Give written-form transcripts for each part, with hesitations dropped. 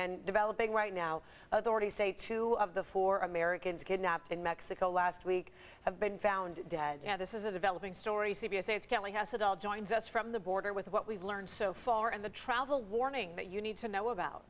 And developing right now, authorities say 2 of the 4 Americans kidnapped in Mexico last week have been found dead. Yeah, this is a developing story. CBS 8's Kelly Hessedal joins us from the border with what we've learned so far and the travel warning that you need to know about.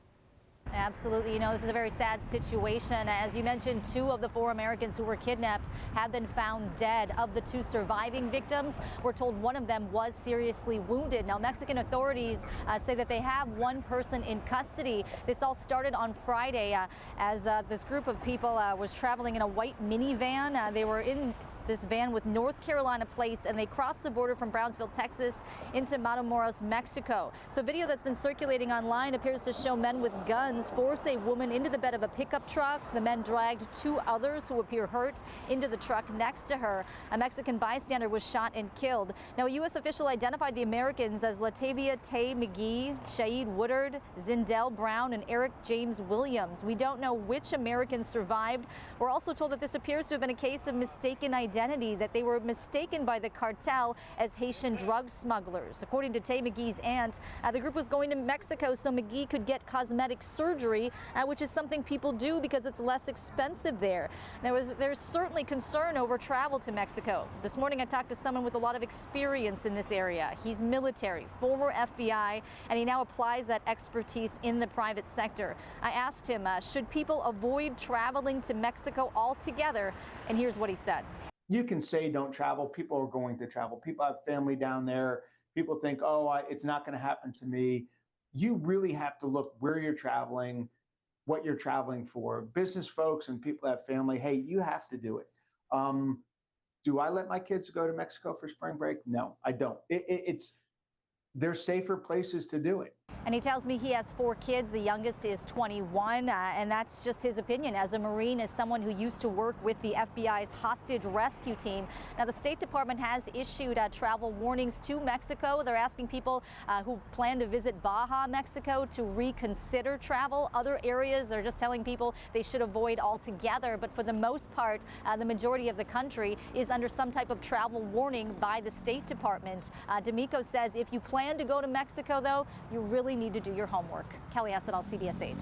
Absolutely. You know, this is a very sad situation. As you mentioned, 2 of the 4 Americans who were kidnapped have been found dead. Of the 2 surviving victims, we're told one of them was seriously wounded. Now, Mexican authorities say that they have 1 person in custody. This all started on Friday as this group of people was traveling in a white minivan. They were in this van with North Carolina plates, and they crossed the border from Brownsville, Texas into Matamoros, Mexico. So video that's been circulating online appears to show men with guns force a woman into the bed of a pickup truck. The men dragged 2 others who appear hurt into the truck next to her. A Mexican bystander was shot and killed. Now, a U.S. official identified the Americans as Latavia Tay McGee, Shaid Woodard, Zindell Brown, and Eric James Williams. We don't know which Americans survived. We're also told that this appears to have been a case of mistaken identity, that they were mistaken by the cartel as Haitian drug smugglers. According to Tay McGee's aunt, the group was going to Mexico so McGee could get cosmetic surgery, which is something people do because it's less expensive there. There's certainly concern over travel to Mexico. This morning I talked to someone with a lot of experience in this area. He's military, former FBI, and he now applies that expertise in the private sector. I asked him, should people avoid traveling to Mexico altogether? And here's what he said. You can say don't travel. People are going to travel. People have family down there. People think, oh, it's not going to happen to me. You really have to look where you're traveling, what you're traveling for. Business folks and people that have family, hey, you have to do it. Do I let my kids go to Mexico for spring break? No, I don't. There's safer places to do it. And he tells me he has 4 kids. The youngest is 21, and that's just his opinion as a Marine, as someone who used to work with the FBI's hostage rescue team. Now, the State Department has issued travel warnings to Mexico. They're asking people who plan to visit Baja, Mexico, to reconsider travel. Other areas, they're just telling people they should avoid altogether. But for the most part, the majority of the country is under some type of travel warning by the State Department. D'Amico says if you plan to go to Mexico, though, you really need to do your homework. Kelly Hessedal, CBS 8.